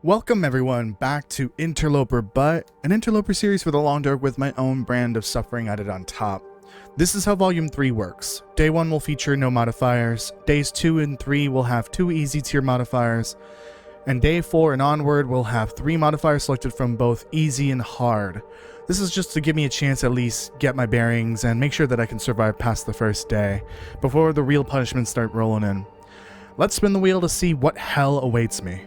Welcome everyone back to Interloper, but an Interloper series for the long dark with my own brand of suffering added on top. This is how Volume 3 works. Day 1 will feature no modifiers, Days 2 and 3 will have 2 easy tier modifiers, and Day 4 and onward will have 3 modifiers selected from both easy and hard. This is just to give me a chance to at least get my bearings and make sure that I can survive past the first day, before the real punishments start rolling in. Let's spin the wheel to see what hell awaits me.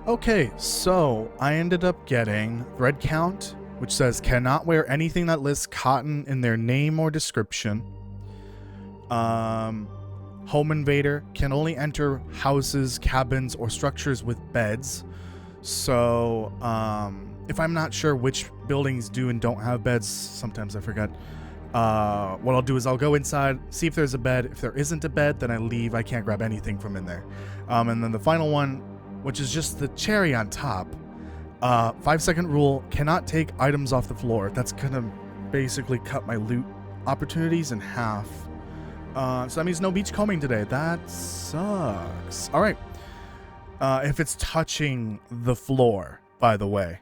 Okay, so I ended up getting thread count, which says cannot wear anything that lists cotton in their name or description. Home invader can only enter houses, cabins, or structures with beds. So, if I'm not sure which buildings do and don't have beds, sometimes I forget. What I'll do is I'll go inside, see if there's a bed. If there isn't a bed, then I leave. I can't grab anything from in there. And then the final one, which is just the cherry on top. 5-second rule, cannot take items off the floor. That's gonna basically cut my loot opportunities in half. So that means no beach combing today. That sucks. All right. If it's touching the floor, by the way,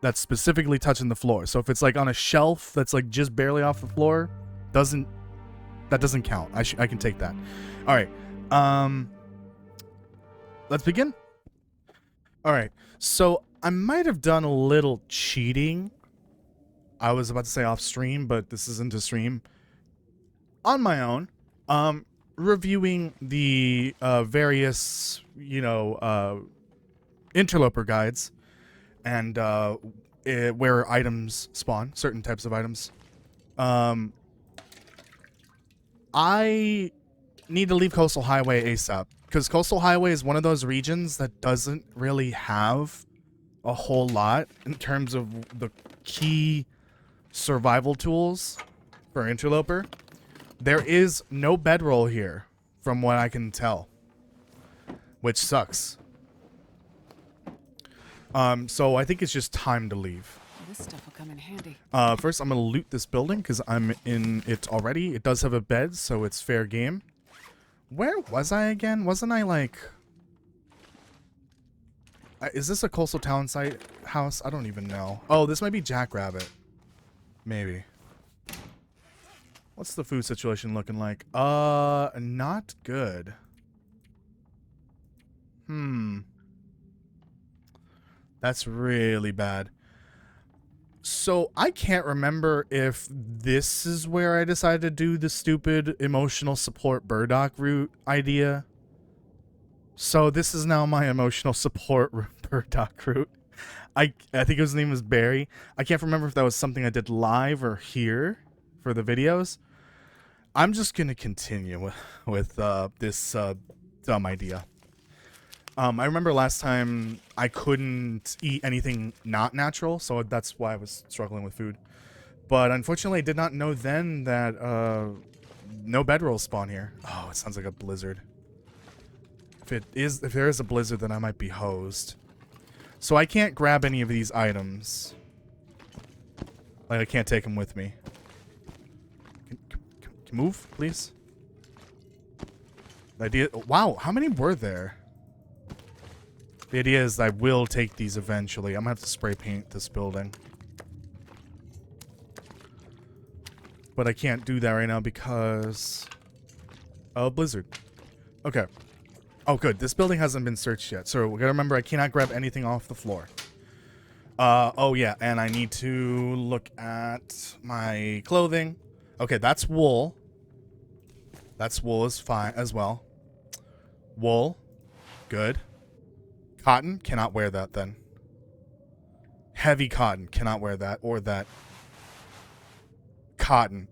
that's specifically touching the floor. So if it's like on a shelf that's like just barely off the floor, that doesn't count. I can take that. All right. Let's begin. All right, so I might have done a little cheating. I was about to say off stream, but this isn't a stream. On my own, reviewing the various, interloper guides and where items spawn, certain types of items. I need to leave Coastal Highway ASAP. Because Coastal Highway is one of those regions that doesn't really have a whole lot in terms of the key survival tools for Interloper. There is no bedroll here, from what I can tell, which sucks. So I think it's just time to leave. This stuff will come in handy. First, I'm going to loot this building because I'm in it already. It does have a bed, so it's fair game. Where was I again? Wasn't I like... is this a coastal town site house? I don't even know. Oh, this might be Jackrabbit. Maybe. What's the food situation looking like? Not good. That's really bad. So, I can't remember if this is where I decided to do the stupid emotional support Burdock route idea. So, this is now my emotional support Burdock route. I think his name was Barry. I can't remember if that was something I did live or here for the videos. I'm just going to continue with this dumb idea. I remember last time I couldn't eat anything not natural, so that's why I was struggling with food. But unfortunately, I did not know then that no bedrolls spawn here. Oh, it sounds like a blizzard. If there is a blizzard, then I might be hosed. So I can't grab any of these items. Like, I can't take them with me. Can move, please? The idea... Wow, how many were there? The idea is I will take these eventually. I'm gonna have to spray paint this building. But I can't do that right now because... Oh, blizzard. Okay. Oh, good. This building hasn't been searched yet. So we gotta remember I cannot grab anything off the floor. Oh yeah, and I need to look at my clothing. Okay, that's wool. That's wool is fine as well. Wool. Good. Cotton, cannot wear that then. Heavy cotton, cannot wear that or that. Cotton,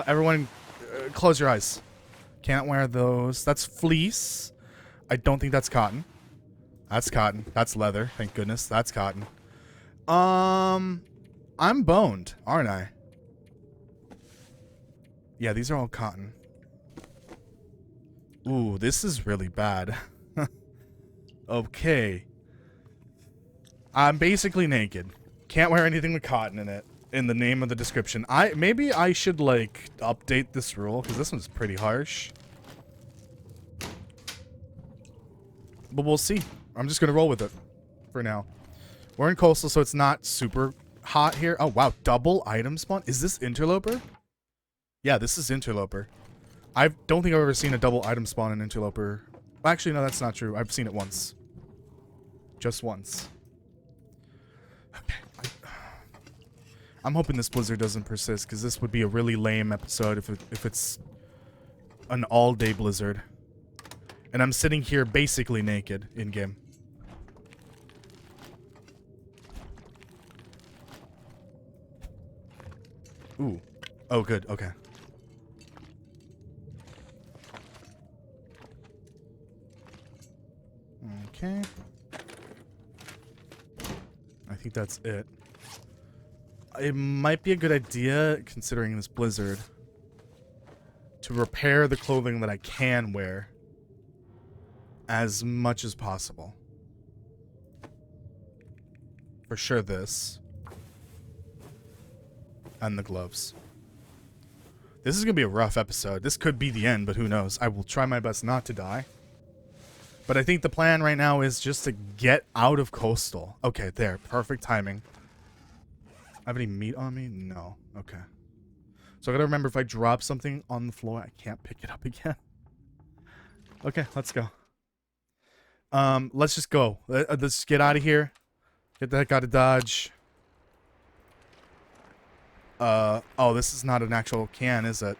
everyone close your eyes. Can't wear those. That's fleece. I don't think that's cotton. That's cotton. That's leather, thank goodness. That's cotton. I'm boned, aren't I? Yeah, these are all cotton. Ooh, this is really bad. Okay. I'm basically naked. Can't wear anything with cotton in it. In the name of the description. Maybe I should, like, update this rule, because this one's pretty harsh. But we'll see. I'm just gonna roll with it for now. We're in coastal, so it's not super hot here. Oh, wow. Double item spawn? Is this Interloper? Yeah, this is Interloper. I don't think I've ever seen a double item spawn in Interloper. Well, actually, no, that's not true. I've seen it once. Just once. Okay. I'm hoping this blizzard doesn't persist, because this would be a really lame episode if it's an all-day blizzard. And I'm sitting here basically naked in-game. Ooh. Oh, good. Okay. Okay. I think that's it. It might be a good idea, considering this blizzard, to repair the clothing that I can wear as much as possible. For sure this. And the gloves. This is going to be a rough episode. This could be the end, but who knows. I will try my best not to die. But I think the plan right now is just to get out of coastal. Okay, there. Perfect timing. I have any meat on me? No. Okay. So I gotta remember, if I drop something on the floor, I can't pick it up again. Okay, let's go. Let's just go. Let's get out of here. Get the heck out of Dodge. Oh, this is not an actual can, is it?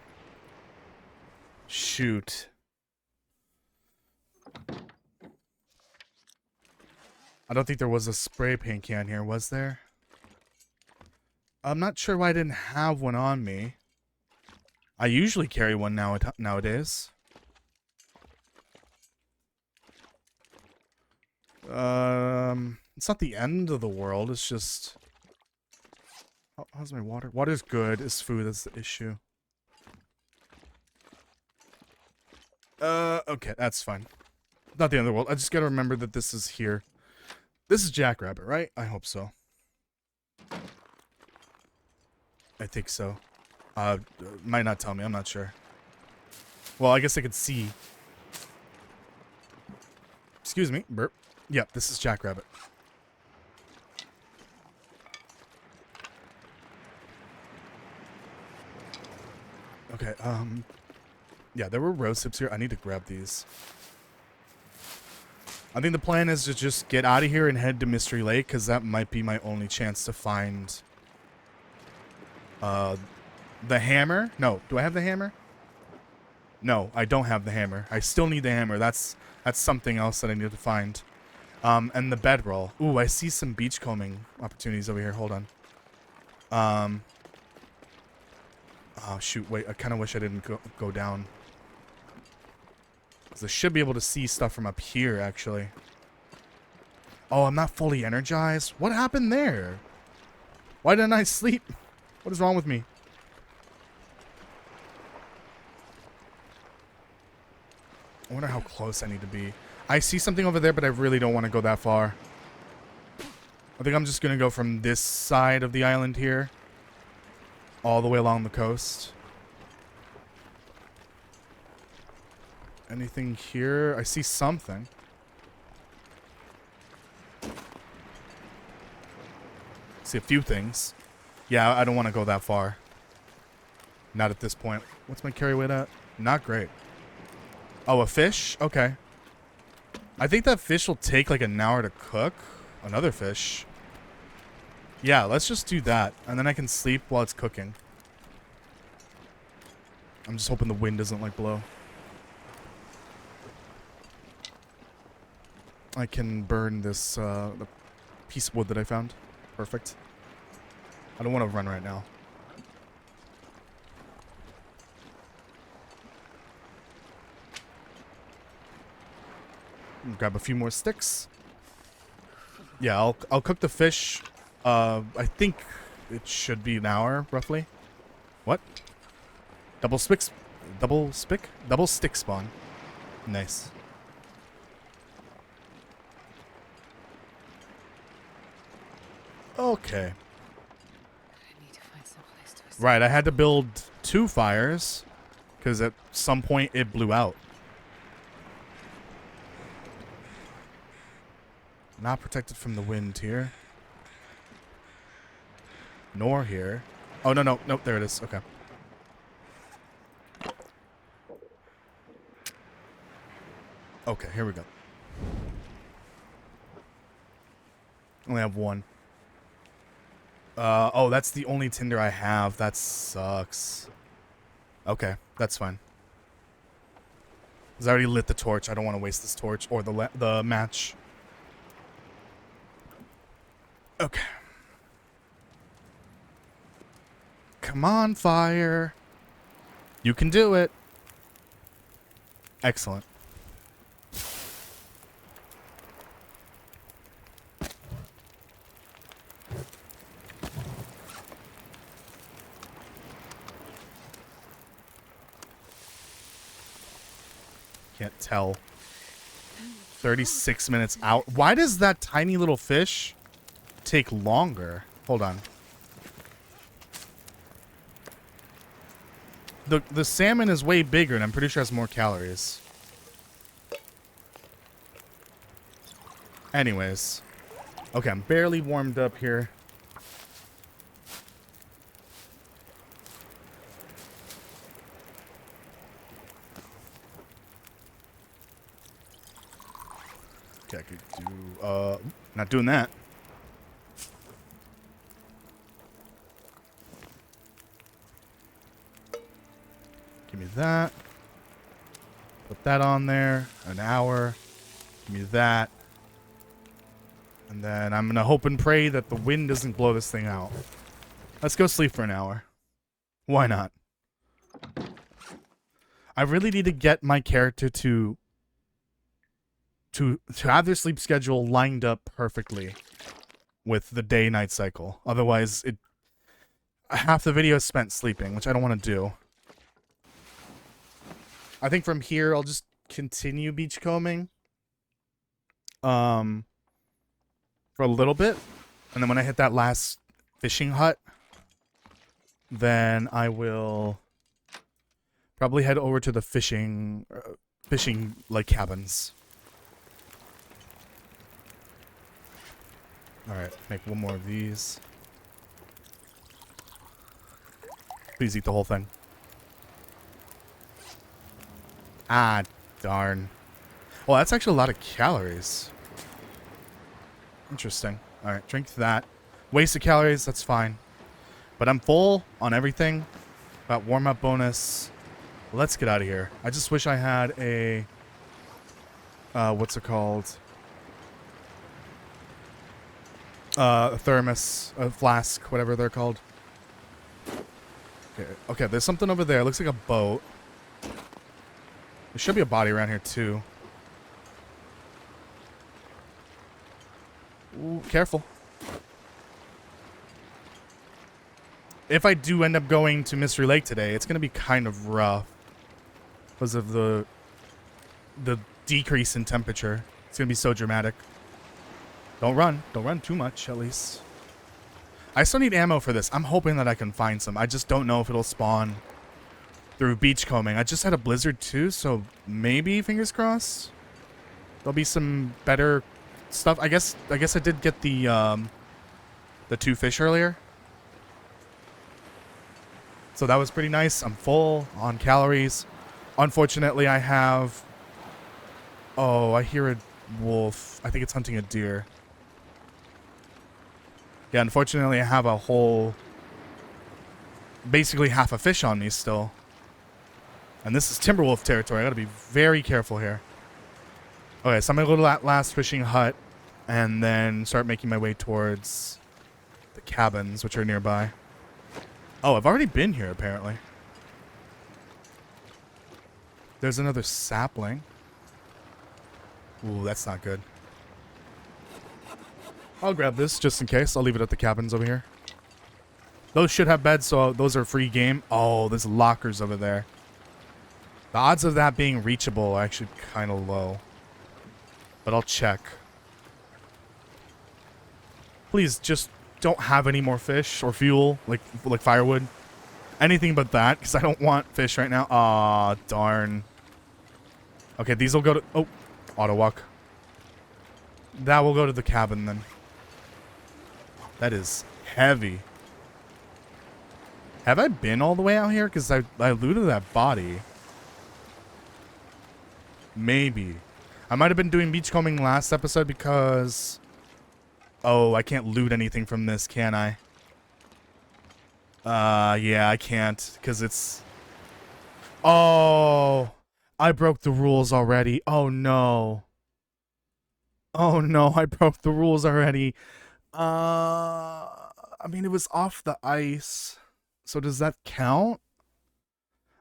Shoot. I don't think there was a spray paint can here, was there? I'm not sure why I didn't have one on me. I usually carry one nowadays. It's not the end of the world, it's just... How's my water? Water's good, it's food that's the issue. Okay, that's fine. Not the end of the world. I just gotta remember that this is here. This is Jackrabbit, right? I hope so. I think so. Might not tell me, I'm not sure. Well, I guess I could see. Excuse me, burp. Yep, this is Jackrabbit. Okay, yeah, there were rose hips here. I need to grab these. I think the plan is to just get out of here and head to Mystery Lake, because that might be my only chance to find the hammer. No, do I have the hammer? No, I don't have the hammer. I still need the hammer. That's something else that I need to find. And the bedroll. Ooh, I see some beachcombing opportunities over here. Hold on. Oh, shoot. Wait, I kind of wish I didn't go down. Because I should be able to see stuff from up here, actually. Oh, I'm not fully energized? What happened there? Why didn't I sleep? What is wrong with me? I wonder how close I need to be. I see something over there, but I really don't want to go that far. I think I'm just going to go from this side of the island here, all the way along the coast. Anything here? I see something. See a few things. Yeah, I don't want to go that far. Not at this point. What's my carry weight at? Not great. Oh, a fish? Okay. I think that fish will take like an hour to cook. Another fish. Yeah, let's just do that. And then I can sleep while it's cooking. I'm just hoping the wind doesn't like blow. I can burn this the piece of wood that I found. Perfect. I don't want to run right now. Grab a few more sticks. Yeah, I'll cook the fish. I think it should be an hour, roughly. What? Double stick spawn. Nice. Okay. Right, I had to build 2 fires because at some point it blew out. Not protected from the wind here. Nor here. Oh, no, there it is. Okay. Okay, here we go. Only have 1. Oh, that's the only tinder I have. That sucks. Okay, that's fine. Because I already lit the torch. I don't want to waste this torch or the match. Okay. Come on, fire. You can do it. Excellent. Can't tell. 36 minutes out. Why does that tiny little fish take longer? Hold on. The salmon is way bigger, and I'm pretty sure it has more calories. Anyways. Okay, I'm barely warmed up here. Okay, I could do, not doing that. Give me that. Put that on there. An hour. Give me that. And then I'm going to hope and pray that the wind doesn't blow this thing out. Let's go sleep for an hour. Why not? I really need to get my character to have their sleep schedule lined up perfectly with the day-night cycle. Otherwise, half the video is spent sleeping, which I don't want to do. I think from here, I'll just continue beachcombing for a little bit. And then when I hit that last fishing hut, then I will probably head over to the fishing like cabins. Alright, make 1 more of these. Please eat the whole thing. Ah, darn. Well, that's actually a lot of calories. Interesting. Alright, drink that. Waste of calories, that's fine. But I'm full on everything. Got warm-up bonus. Let's get out of here. I just wish I had a... what's it called? A thermos, a flask, whatever they're called. Okay, there's something over there. It looks like a boat. There should be a body around here, too. Ooh, careful. If I do end up going to Mystery Lake today, it's going to be kind of rough. Because of the decrease in temperature. It's going to be so dramatic. Don't run. Don't run too much, at least. I still need ammo for this. I'm hoping that I can find some. I just don't know if it'll spawn through beachcombing. I just had a blizzard too, so maybe, fingers crossed, there'll be some better stuff. I guess I did get the 2 fish earlier. So that was pretty nice. I'm full on calories. Unfortunately, I have... Oh, I hear a wolf. I think it's hunting a deer. Yeah, unfortunately, I have a whole... basically half a fish on me still. And this is Timberwolf territory. I gotta be very careful here. Okay, so I'm gonna go to that last fishing hut and then start making my way towards the cabins, which are nearby. Oh, I've already been here, apparently. There's another sapling. Ooh, that's not good. I'll grab this just in case. I'll leave it at the cabins over here. Those should have beds, so those are free game. Oh, there's lockers over there. The odds of that being reachable are actually kind of low. But I'll check. Please, just don't have any more fish or fuel, like firewood. Anything but that, because I don't want fish right now. Aw, darn. Okay, these will go to... Oh, auto walk. That will go to the cabin, then. That is heavy. Have I been all the way out here? Because I looted that body. Maybe. I might have been doing beachcombing last episode because... Oh, I can't loot anything from this, can I? Yeah, I can't. Because it's... Oh... I broke the rules already. Oh, no. Oh, no, I broke the rules already. I mean, it was off the ice. So does that count?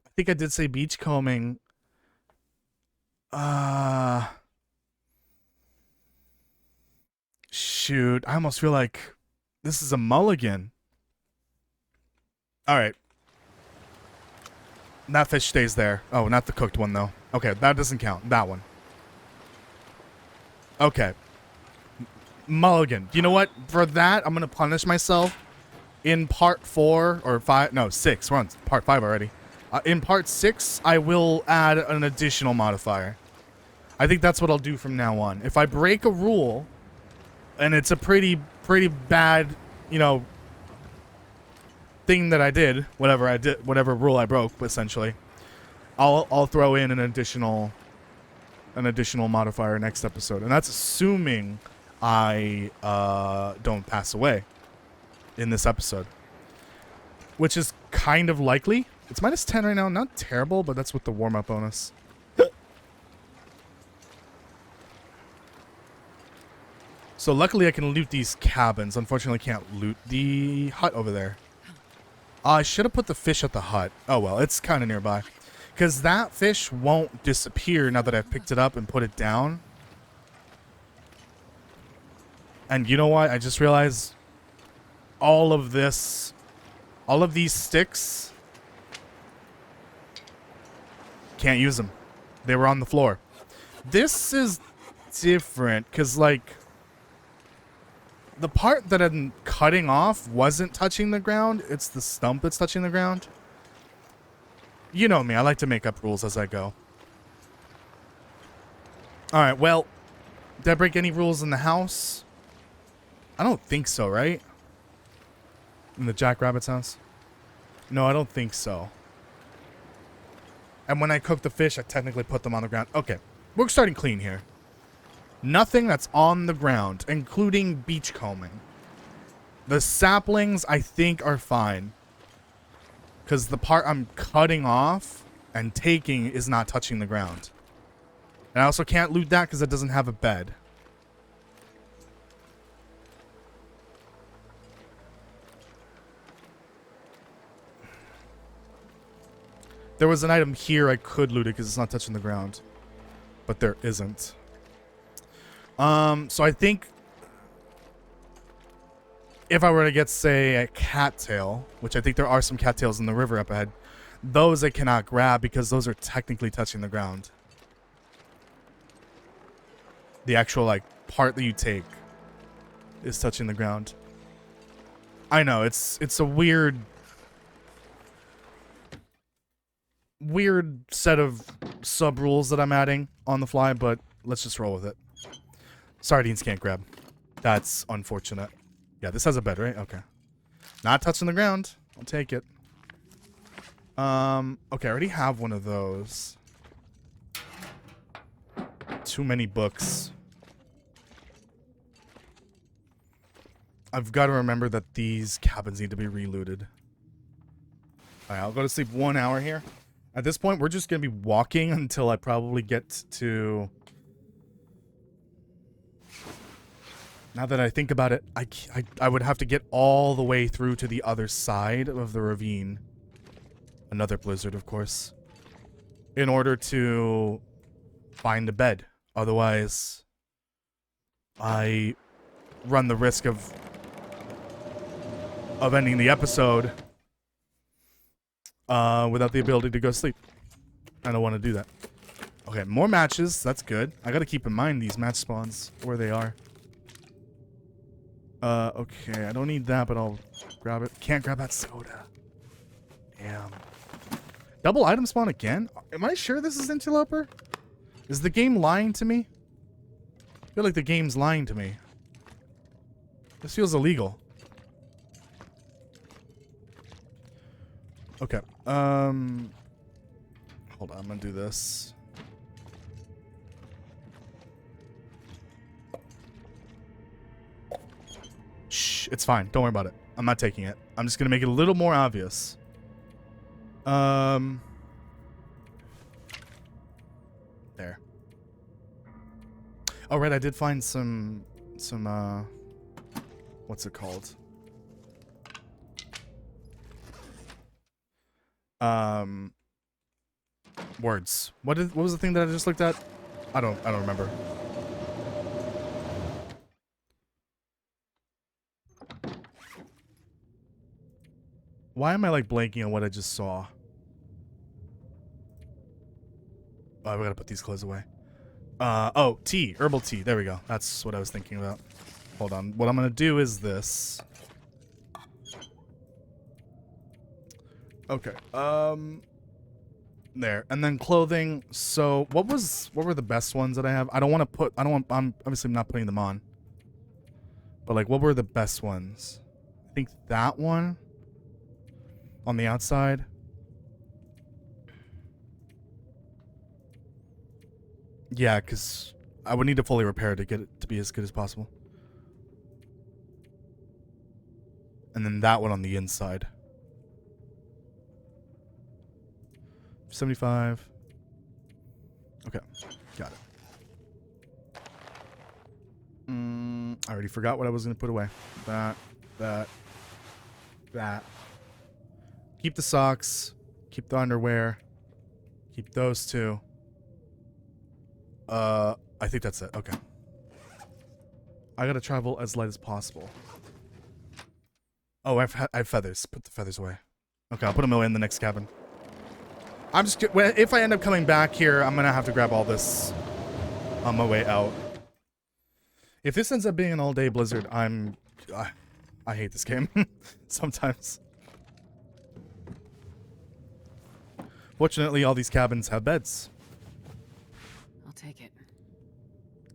I think I did say beachcombing. Shoot, I almost feel like this is a mulligan. All right. That fish stays there. Oh, not the cooked one, though. Okay, that doesn't count. That one. Okay. Mulligan. You know what? For that, I'm going to punish myself in part 4 or 5. No, 6. We're on part 5 already. In part 6, I will add an additional modifier. I think that's what I'll do from now on. If I break a rule, and it's a pretty bad, you know, thing that I did, whatever rule I broke, essentially, I'll throw in an additional modifier next episode, and that's assuming I don't pass away in this episode, which is kind of likely. It's -10 right now, not terrible, but that's with the warm-up bonus. So luckily I can loot these cabins. Unfortunately, I can't loot the hut over there. I should have put the fish at the hut. Oh well, it's kind of nearby. Because that fish won't disappear now that I've picked it up and put it down. And you know what? I just realized all of these sticks, can't use them. They were on the floor. This is different because, like, the part that I'm cutting off wasn't touching the ground. It's the stump that's touching the ground. You know me. I like to make up rules as I go. Alright, well, did I break any rules in the house? I don't think so, right? In the Jackrabbit's house? No, I don't think so. And when I cook the fish, I technically put them on the ground. Okay, we're starting clean here. Nothing that's on the ground, including beachcombing. The saplings, I think, are fine. Because the part I'm cutting off and taking is not touching the ground. And I also can't loot that because it doesn't have a bed. There was an item here I could loot it because it's not touching the ground. But there isn't. So I think if I were to get, say, a cattail, which I think there are some cattails in the river up ahead, those I cannot grab because those are technically touching the ground. The actual, like, part that you take is touching the ground. I know, it's a weird set of sub-rules that I'm adding on the fly, but let's just roll with it. Sardines can't grab. That's unfortunate. Yeah, this has a bed, right? Okay. Not touching the ground. I'll take it. Okay, I already have one of those. Too many books. I've got to remember that these cabins need to be relooted. Alright, I'll go to sleep 1 hour here. At this point, we're just going to be walking until I probably get to... Now that I think about it, I would have to get all the way through to the other side of the ravine. Another blizzard, of course. In order to find a bed. Otherwise, I run the risk of of ending the episode without the ability to go sleep. I don't want to do that. Okay, more matches. That's good. I gotta keep in mind these match spawns, where they are. Okay, I don't need that, but I'll grab it. Can't grab that soda. Damn. Double item spawn again? Am I sure this is Interloper? Is the game lying to me? I feel like the game's lying to me. This feels illegal. Okay. Hold on, I'm gonna do this. Shh, it's fine. Don't worry about it. I'm not taking it. I'm just gonna make it a little more obvious. There. Oh, right, I did find some, what's it called? Words. What was the thing that I just looked at? I don't remember. Why am I like blanking on what I just saw? Oh, we gotta put these clothes away. Oh, tea. Herbal tea. There we go. That's what I was thinking about. Hold on. What I'm gonna do is this. Okay. There. And then clothing. So what were the best ones that I have? I'm obviously not putting them on. But like, what were the best ones? I think that one on the outside. Yeah, because I would need to fully repair it to get it to be as good as possible. And then that one on the inside. 75. Okay, got it. I already forgot what I was going to put away. That. Keep the socks. Keep the underwear. Keep those two. I think that's it. Okay. I gotta travel as light as possible. Oh, I have feathers. Put the feathers away. Okay, I'll put them away in the next cabin. I'm just... If I end up coming back here, I'm gonna have to grab all this on my way out. If this ends up being an all-day blizzard, I hate this game. Sometimes. Fortunately, all these cabins have beds. I'll take it.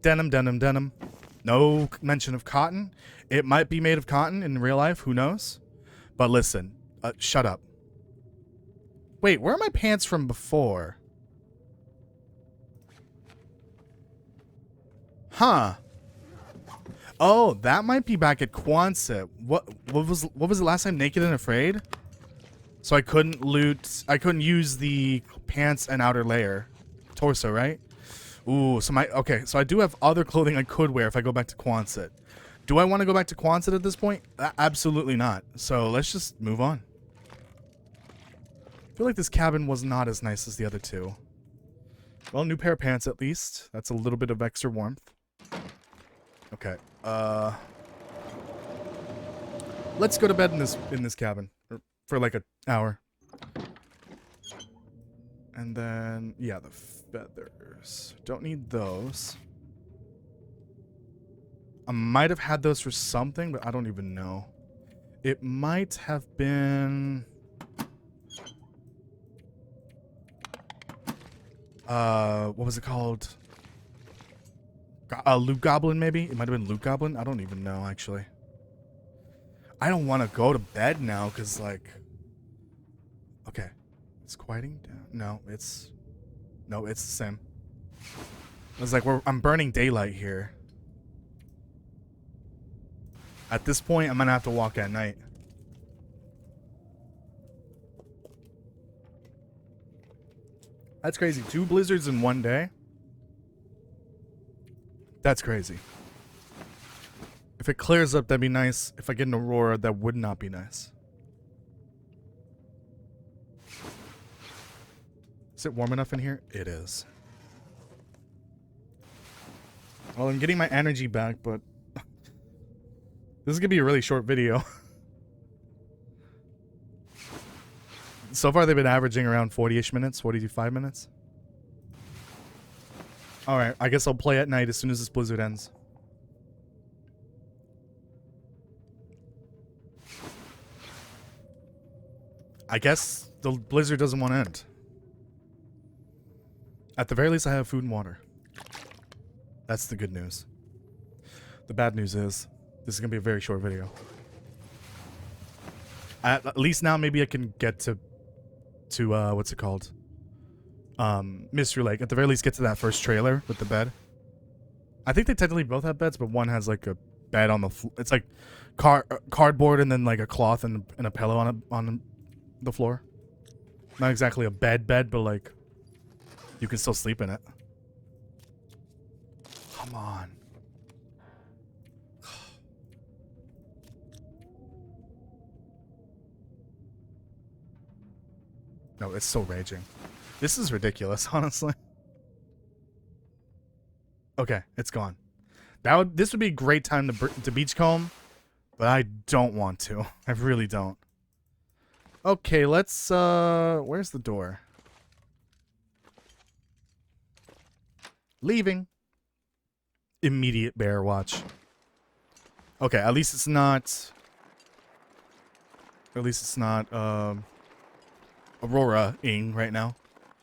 Denim, denim, denim. No mention of cotton. It might be made of cotton in real life. Who knows? But listen. Shut up. Wait, where are my pants from before? Huh. Oh, that might be back at Quonset. What was it last time? Naked and Afraid? So I couldn't use the pants and outer layer. Torso, right? Ooh, so okay, so I do have other clothing I could wear if I go back to Quonset. Do I want to go back to Quonset at this point? Absolutely not. So let's just move on. I feel like this cabin was not as nice as the other two. Well, new pair of pants at least. That's a little bit of extra warmth. Okay. Let's go to bed in this cabin for like an hour. And then, yeah, the feathers. Don't need those. I might have had those for something, but I don't even know. It might have been... what was it called? Loot Goblin, maybe? It might have been Loot Goblin? I don't even know, actually. I don't want to go to bed now, because, like... Okay. It's quieting down. No, it's the same. It's like I'm burning daylight here. At this point, I'm gonna have to walk at night. That's crazy. 2 blizzards in one day? That's crazy. If it clears up, that'd be nice. If I get an aurora, that would not be nice. Is it warm enough in here? It is. Well, I'm getting my energy back, but this is gonna be a really short video. So far, they've been averaging around 40-ish minutes, 45 minutes. All right, I guess I'll play at night as soon as this blizzard ends. I guess the blizzard doesn't want to end. At the very least, I have food and water. That's the good news. The bad news is, this is going to be a very short video. At least now, maybe I can get to what's it called? Mystery Lake. At the very least, get to that first trailer with the bed. I think they technically both have beds, but one has like a bed on the floor. It's like cardboard and then like a cloth and a pillow on the floor. Not exactly a bed, but like you can still sleep in it. Come on. No, it's so raging. This is ridiculous, honestly. Okay, it's gone. This would be a great time to beachcomb, but I don't want to. I really don't. Okay, let's where's the door? Leaving. Immediate bear watch. Okay, at least it's not Aurora-ing right now.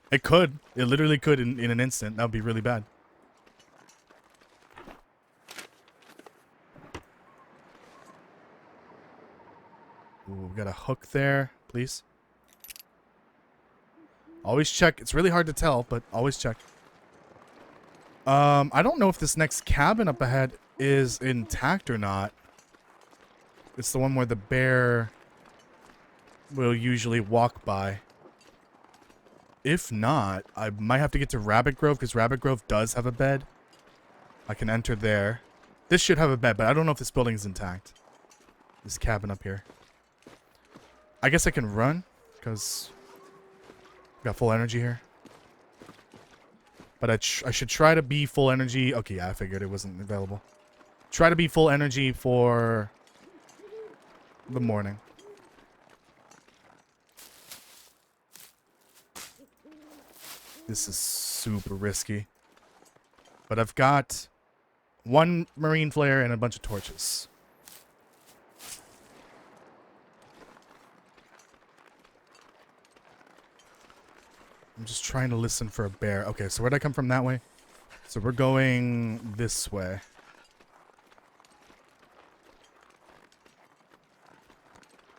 It could. It literally could in an instant. That would be really bad. Ooh, we got a hook there, please. Always check. It's really hard to tell, but always check. I don't know if this next cabin up ahead is intact or not. It's the one where the bear will usually walk by. If not, I might have to get to Rabbit Grove, because Rabbit Grove does have a bed. I can enter there. This should have a bed, but I don't know if this building is intact. This cabin up here. I guess I can run, because got full energy here. But I should try to be full energy. Okay, yeah, I figured it wasn't available. Try to be full energy for the morning. This is super risky. But I've got one marine flare and a bunch of torches. I'm just trying to listen for a bear. Okay, so where'd I come from that way? So we're going this way.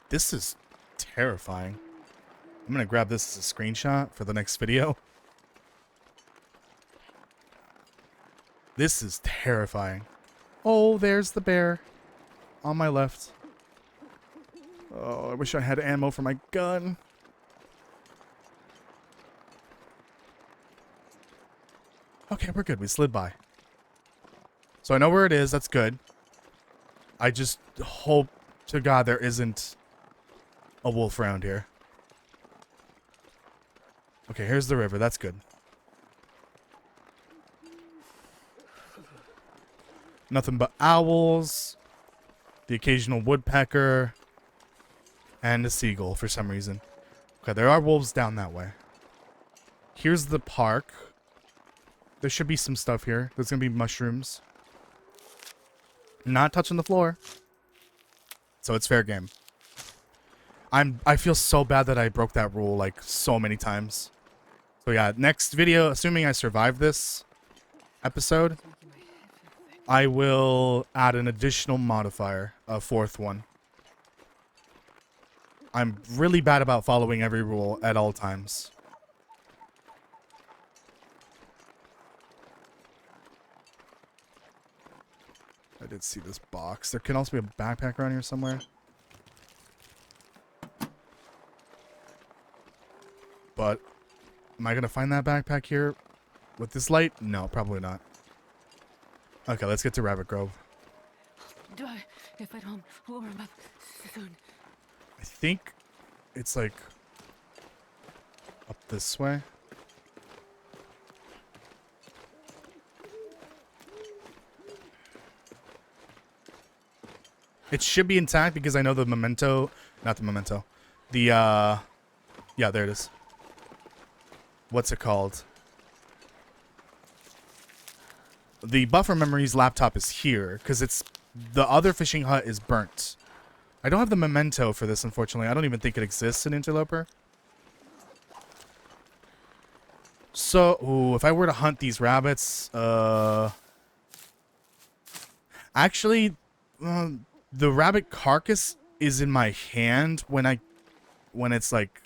This is terrifying. I'm gonna grab this as a screenshot for the next video. This is terrifying. Oh, there's the bear on my left. Oh, I wish I had ammo for my gun. Okay, we're good. We slid by. So I know where it is. That's good. I just hope to God there isn't a wolf around here. Okay, here's the river. That's good. Nothing but owls, the occasional woodpecker, and a seagull for some reason. Okay, there are wolves down that way. Here's the park. There should be some stuff here. There's gonna be mushrooms. Not touching the floor. So it's fair game. I feel so bad that I broke that rule like so many times. So yeah, next video, assuming I survive this episode, I will add an additional modifier, a fourth one. I'm really bad about following every rule at all times. I did see this box. There can also be a backpack around here somewhere. But am I going to find that backpack here with this light? No, probably not. Okay, let's get to Rabbit Grove. Die if I don't warm up soon. I think it's like up this way. It should be intact because I know the memento, not the memento, the Yeah, there it is. What's it called? The buffer memories laptop is here because it's the other fishing hut is burnt. I don't have the memento for this, unfortunately. I don't even think it exists in Interloper. So, ooh, if I were to hunt these rabbits, actually, the rabbit carcass is in my hand when it's like,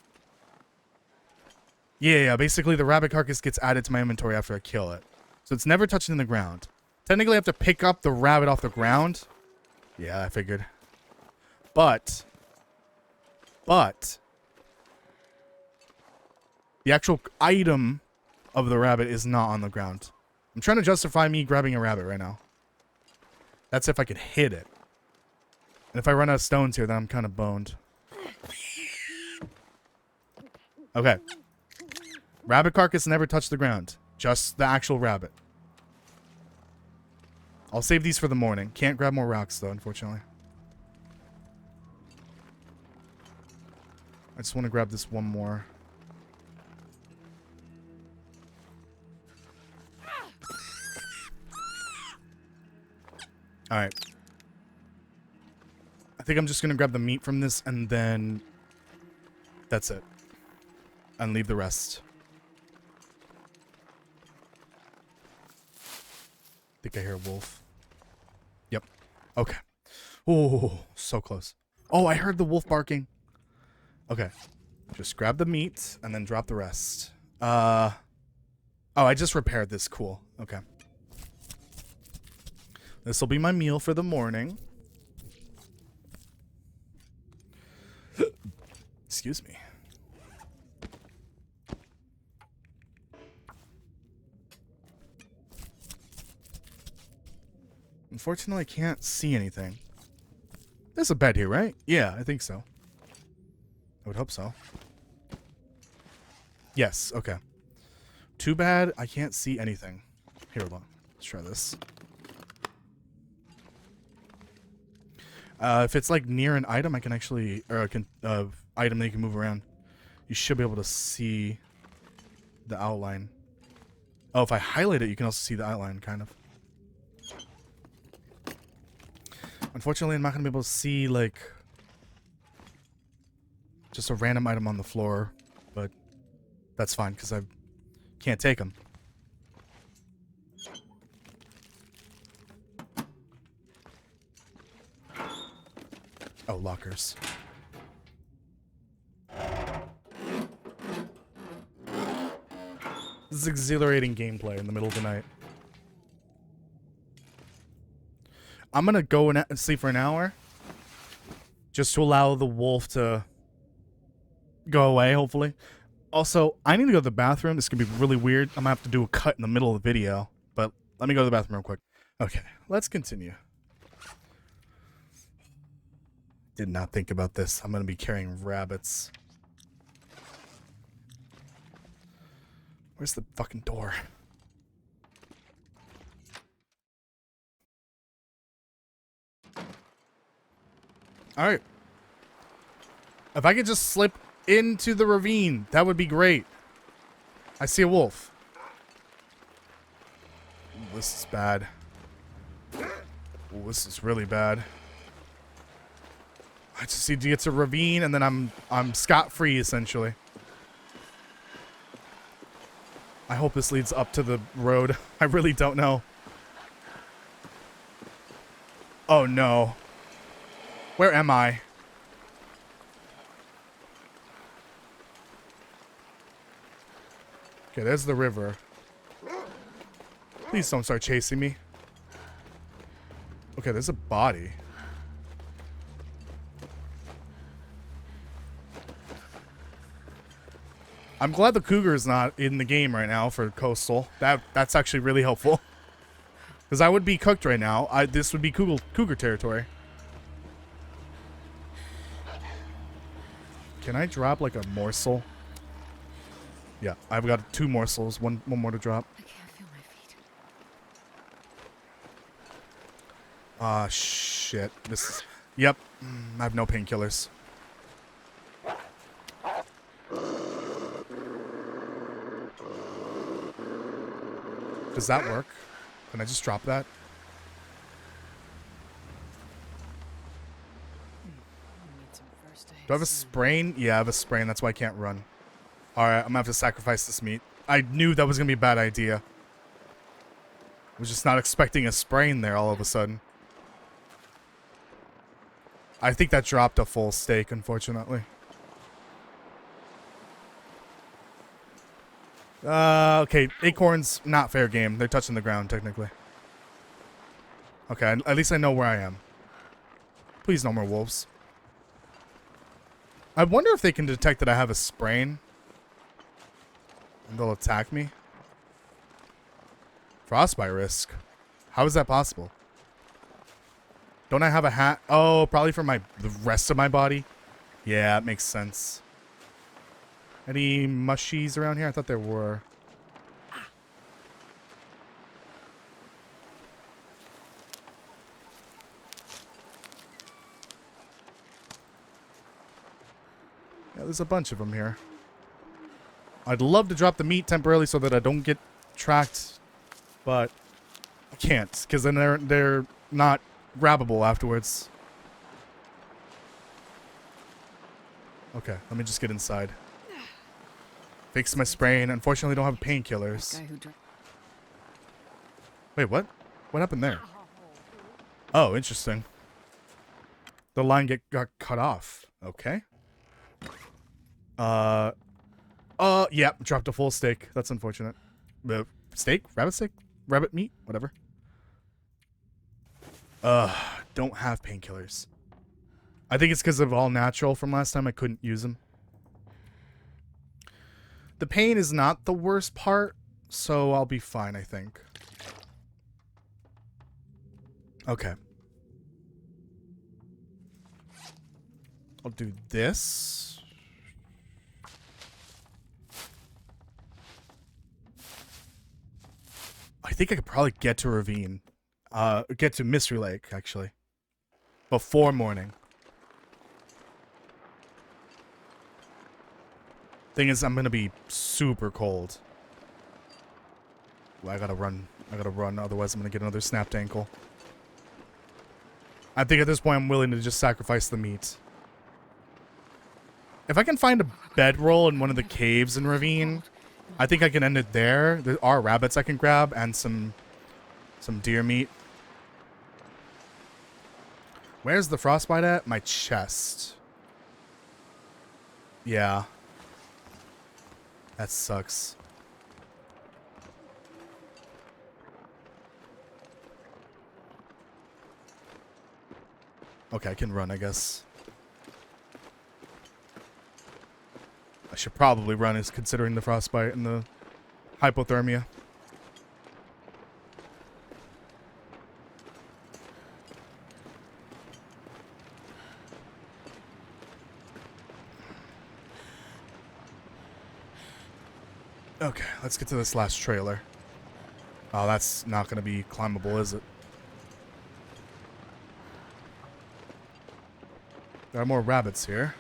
yeah, basically the rabbit carcass gets added to my inventory after I kill it. So it's never touching the ground. Technically, I have to pick up the rabbit off the ground. Yeah, I figured. But the actual item of the rabbit is not on the ground. I'm trying to justify me grabbing a rabbit right now. That's if I could hit it. And if I run out of stones here, then I'm kind of boned. Okay. Rabbit carcass never touched the ground. Just the actual rabbit. I'll save these for the morning. Can't grab more rocks, though, unfortunately. I just want to grab this one more. Alright. I think I'm just going to grab the meat from this and then that's it. And leave the rest. I think I hear a wolf. Yep. Okay. Oh, so close. Oh, I heard the wolf barking. Okay. Just grab the meat and then drop the rest. Oh, I just repaired this. Cool. Okay. This will be my meal for the morning. Excuse me. Unfortunately, I can't see anything. There's a bed here, right? Yeah, I think so. I would hope so. Yes, okay. Too bad I can't see anything. Here, hold on. Let's try this. If it's like near an item, I can actually, or item that you can move around. You should be able to see the outline. Oh, if I highlight it, you can also see the outline, kind of. Unfortunately, I'm not going to be able to see, like, just a random item on the floor, but that's fine, because I can't take them. Oh, lockers. This is exhilarating gameplay in the middle of the night. I'm gonna go and sleep for an hour. Just to allow the wolf to go away, hopefully. Also, I need to go to the bathroom. This is gonna be really weird. I'm gonna have to do a cut in the middle of the video. But let me go to the bathroom real quick. Okay, let's continue. Did not think about this. I'm gonna be carrying rabbits. Where's the fucking door? Alright. If I could just slip into the ravine, that would be great. I see a wolf. Ooh, this is bad. Ooh, this is really bad. I just need to get to a ravine and then I'm scot-free essentially. I hope this leads up to the road. I really don't know. Oh no. Where am I? Okay, there's the river. Please don't start chasing me. Okay, there's a body. I'm glad the cougar is not in the game right now for coastal. That's actually really helpful. Because I would be cooked right now. This would be cougar territory. Can I drop like a morsel? Yeah, I've got 2 morsels. One more to drop. I can't feel my feet. Ah, shit. This is... Yep. I have no painkillers. Does that work? Can I just drop that? Do I have a sprain? Yeah, I have a sprain. That's why I can't run. Alright, I'm gonna have to sacrifice this meat. I knew that was gonna be a bad idea. I was just not expecting a sprain there all of a sudden. I think that dropped a full steak, unfortunately. Okay, acorns, not fair game. They're touching the ground, technically. Okay, at least I know where I am. Please, no more wolves. I wonder if they can detect that I have a sprain. And they'll attack me. Frostbite risk. How is that possible? Don't I have a hat? Oh, probably for the rest of my body. Yeah, it makes sense. Any mushies around here? I thought there were. Yeah, there's a bunch of them here. I'd love to drop the meat temporarily so that I don't get tracked, but I can't because then they're not grabbable afterwards. Okay, let me just get inside. Fix my sprain. Unfortunately, don't have painkillers. Wait, what? What happened there? Oh, interesting. The line got cut off. Okay. Yeah, dropped a full steak. That's unfortunate. Steak? Rabbit steak? Rabbit meat? Whatever. Don't have painkillers. I think it's because of all natural from last time I couldn't use them. The pain is not the worst part, so I'll be fine, I think. Okay. I'll do this. I think I could probably get to Ravine. Get to Mystery Lake, actually. Before morning. Thing is, I'm gonna be super cold. Well, I gotta run. Otherwise I'm gonna get another snapped ankle. I think at this point I'm willing to just sacrifice the meat. If I can find a bedroll in one of the caves in Ravine, I think I can end it there. There are rabbits I can grab and some deer meat. Where's the frostbite at? My chest. Yeah. That sucks. Okay, I can run, I guess. I should probably run, is considering the frostbite and the hypothermia. Okay, let's get to this last trailer. Oh, that's not going to be climbable, is it? There are more rabbits here.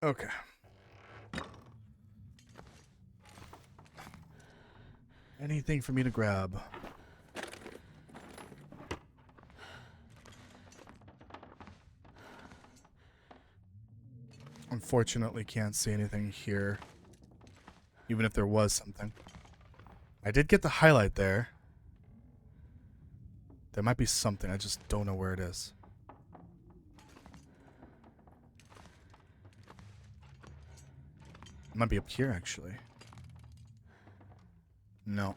Okay. Anything for me to grab? Unfortunately, can't see anything here. Even if there was something. I did get the highlight there. There might be something, I just don't know where it is. It might be up here, actually. No.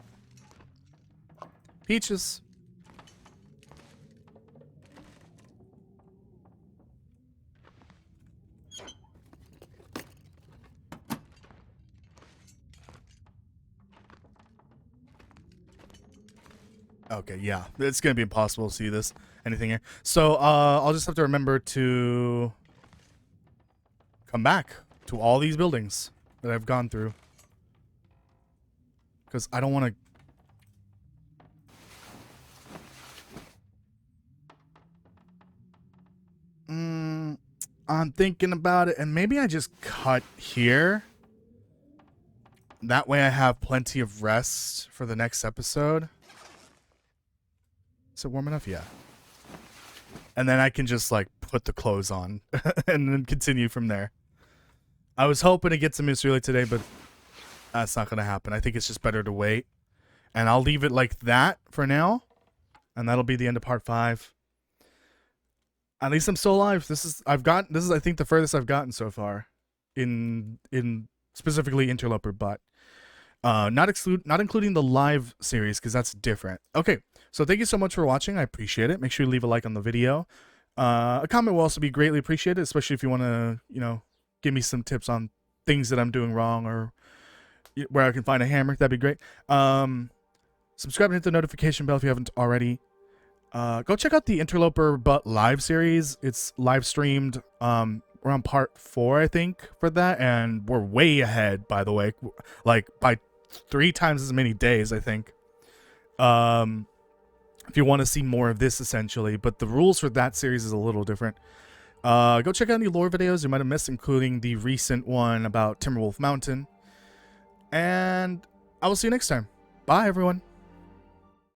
Peaches. Okay, yeah. It's going to be impossible to see this. Anything here. So, I'll just have to remember to come back to all these buildings that I've gone through. Because I don't want to... I'm thinking about it, and maybe I just cut here. That way I have plenty of rest for the next episode. Is it warm enough? Yeah. And then I can just, like, put the clothes on and then continue from there. I was hoping to get some news really today, but that's not going to happen. I think it's just better to wait. And I'll leave it like that for now. And that'll be the end of part 5. At least I'm still alive. This is I think the furthest I've gotten so far in specifically Interloper, but not including the live series, because that's different. Okay, so thank you so much for watching. I appreciate it. Make sure you leave a like on the video. A comment will also be greatly appreciated, especially if you want to, give me some tips on things that I'm doing wrong or where I can find a hammer. That'd be great. Subscribe and hit the notification bell if you haven't already. Go check out the Interloper but live series. It's live streamed. We're on part 4, I think, for that, and we're way ahead, by the way, like by 3 times as many days, I think. If you want to see more of this, essentially, but the rules for that series is a little different. Go check out any lore videos you might have missed, including the recent one about Timberwolf Mountain. And I will see you next time. Bye, everyone.